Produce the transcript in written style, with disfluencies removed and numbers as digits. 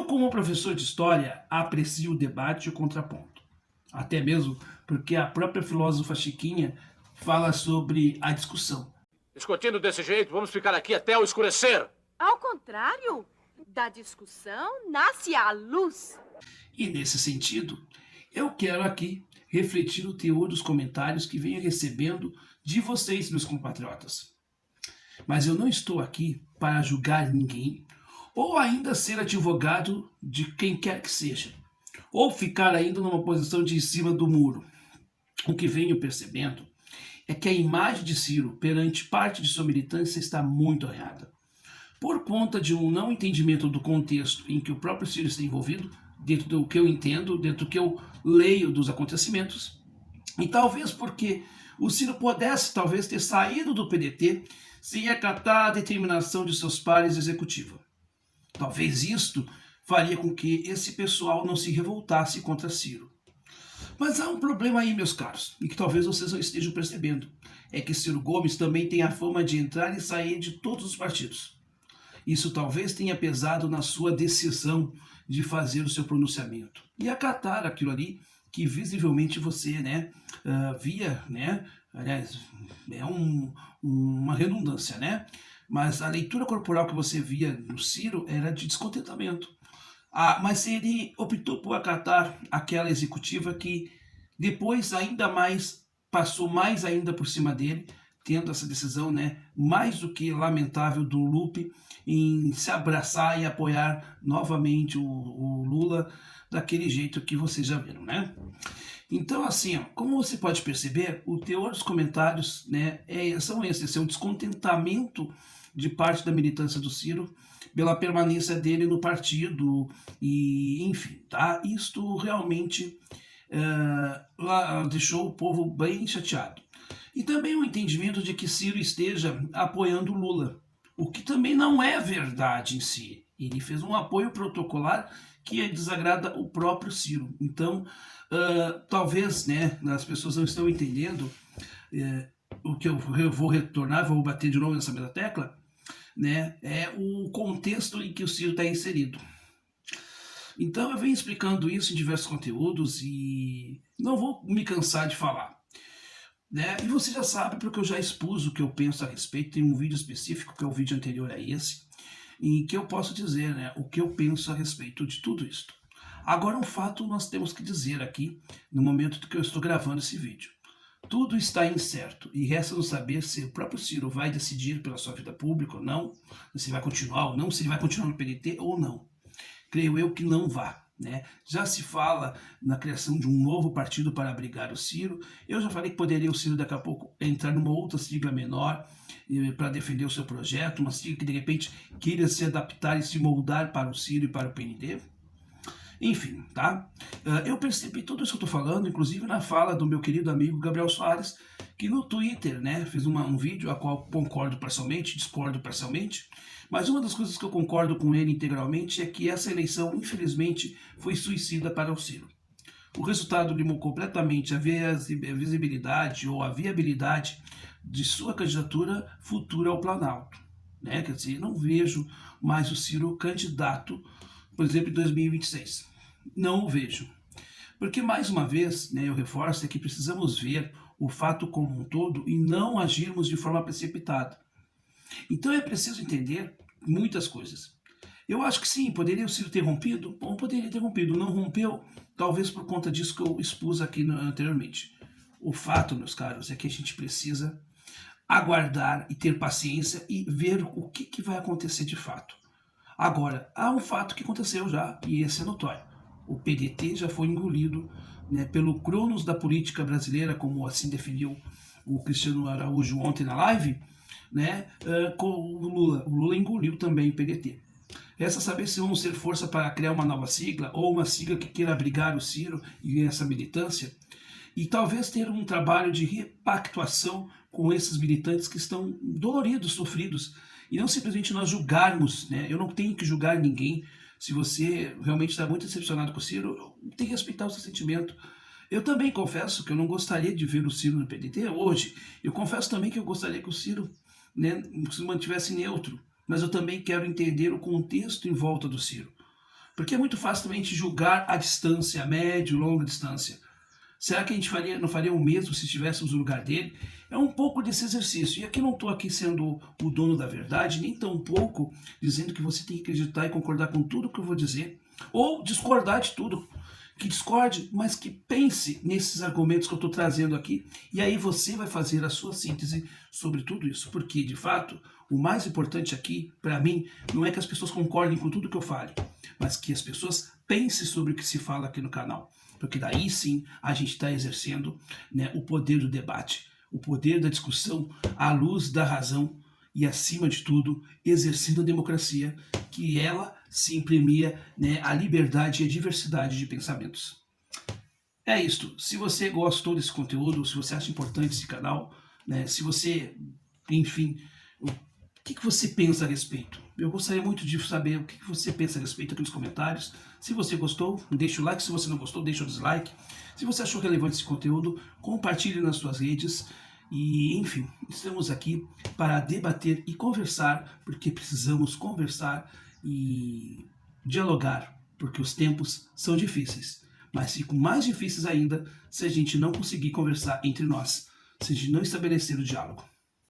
Eu, como professor de história, aprecio o debate e o contraponto. Até mesmo porque a própria filósofa Chiquinha fala sobre a discussão. Discutindo desse jeito, vamos ficar aqui até o escurecer. Ao contrário, da discussão nasce a luz. E nesse sentido, eu quero aqui refletir o teor dos comentários que venho recebendo de vocês, meus compatriotas. Mas eu não estou aqui para julgar ninguém, ou ainda ser advogado de quem quer que seja, ou ficar ainda numa posição de em cima do muro. O que venho percebendo é que a imagem de Ciro perante parte de sua militância está muito arranhada, por conta de um não entendimento do contexto em que o próprio Ciro está envolvido, dentro do que eu entendo, dentro do que eu leio dos acontecimentos, e talvez porque o Ciro pudesse talvez ter saído do PDT sem acatar a determinação de seus pares executiva. Talvez isto faria com que esse pessoal não se revoltasse contra Ciro. Mas há um problema aí, meus caros, e que talvez vocês não estejam percebendo. É que Ciro Gomes também tem a fama de entrar e sair de todos os partidos. Isso talvez tenha pesado na sua decisão de fazer o seu pronunciamento. E acatar aquilo ali que visivelmente você via, aliás, é uma redundância, mas a leitura corporal que você via no Ciro era de descontentamento. Mas ele optou por acatar aquela executiva que depois ainda mais passou mais ainda por cima dele, tendo essa decisão mais do que lamentável do Lupe em se abraçar e apoiar novamente o Lula daquele jeito que vocês já viram, Então, assim, como você pode perceber, o teor dos comentários são esses, é um descontentamento de parte da militância do Ciro pela permanência dele no partido e, enfim, Isto realmente deixou o povo bem chateado. E também o entendimento de que Ciro esteja apoiando Lula, o que também não é verdade em si. Ele fez um apoio protocolar que desagrada o próprio Ciro. Então, talvez as pessoas não estão entendendo o que eu vou retornar, vou bater de novo nessa mesma tecla, é o contexto em que o Ciro está inserido. Então eu venho explicando isso em diversos conteúdos e não vou me cansar de falar. E você já sabe, porque eu já expus o que eu penso a respeito, tem um vídeo específico, que é o vídeo anterior a esse, em que eu posso dizer o que eu penso a respeito de tudo isso. Agora um fato nós temos que dizer aqui, no momento que eu estou gravando esse vídeo. Tudo está incerto e resta não saber se o próprio Ciro vai decidir pela sua vida pública ou não, se vai continuar ou não, se ele vai continuar no PDT ou não. Creio eu que não vá. Já se fala na criação de um novo partido para abrigar o Ciro. Eu já falei que poderia o Ciro daqui a pouco entrar numa outra sigla menor para defender o seu projeto, uma sigla que de repente queira se adaptar e se moldar para o Ciro e para o PND. Enfim, eu percebi tudo isso que eu estou falando, inclusive na fala do meu querido amigo Gabriel Soares, que no Twitter fez um vídeo a qual concordo parcialmente, discordo parcialmente, mas uma das coisas que eu concordo com ele integralmente é que essa eleição, infelizmente, foi suicida para o Ciro. O resultado limou completamente a visibilidade ou a viabilidade de sua candidatura futura ao Planalto. Quer dizer, não vejo mais o Ciro candidato, por exemplo, em 2026. Não o vejo. Porque, mais uma vez, eu reforço, é que precisamos ver o fato como um todo e não agirmos de forma precipitada. Então é preciso entender muitas coisas. Eu acho que sim, poderia o Ciro ter rompido? Bom, poderia ter rompido. Não rompeu, talvez por conta disso que eu expus aqui anteriormente. O fato, meus caros, é que a gente precisa aguardar e ter paciência e ver o que vai acontecer de fato. Agora, há um fato que aconteceu já, e esse é notório. O PDT já foi engolido pelo Cronos da política brasileira, como assim definiu o Cristiano Araújo ontem na live, com o Lula. O Lula engoliu também o PDT. Resta saber se vamos ter força para criar uma nova sigla, ou uma sigla que queira abrigar o Ciro e essa militância, e talvez ter um trabalho de repactuação com esses militantes que estão doloridos, sofridos, e não simplesmente nós julgarmos, eu não tenho que julgar ninguém. Se você realmente está muito decepcionado com o Ciro, tem que respeitar o seu sentimento. Eu também confesso que eu não gostaria de ver o Ciro no PDT hoje. Eu confesso também que eu gostaria que o Ciro se mantivesse neutro. Mas eu também quero entender o contexto em volta do Ciro. Porque é muito fácil também a gente julgar a distância, a médio, longa distância. Será que a gente não faria o mesmo se estivéssemos no lugar dele? É um pouco desse exercício. E aqui não estou aqui sendo o dono da verdade, nem tão pouco dizendo que você tem que acreditar e concordar com tudo que eu vou dizer, ou discordar de tudo. Que discorde, mas que pense nesses argumentos que eu estou trazendo aqui, e aí você vai fazer a sua síntese sobre tudo isso. Porque, de fato, o mais importante aqui, para mim, não é que as pessoas concordem com tudo que eu fale, mas que as pessoas pensem sobre o que se fala aqui no canal. Porque daí sim a gente está exercendo, né, o poder do debate, o poder da discussão à luz da razão e, acima de tudo, exercendo a democracia, que ela se imprimia, né, a liberdade e a diversidade de pensamentos. É isto. Se você gostou desse conteúdo, se você acha importante esse canal, né, se você, enfim, o que você pensa a respeito? Eu gostaria muito de saber o que você pensa a respeito aqui nos comentários. Se você gostou, deixa o like. Se você não gostou, deixa o dislike. Se você achou relevante esse conteúdo, compartilhe nas suas redes. E, enfim, estamos aqui para debater e conversar, porque precisamos conversar e dialogar, porque os tempos são difíceis. Mas ficam mais difíceis ainda se a gente não conseguir conversar entre nós, se a gente não estabelecer o diálogo.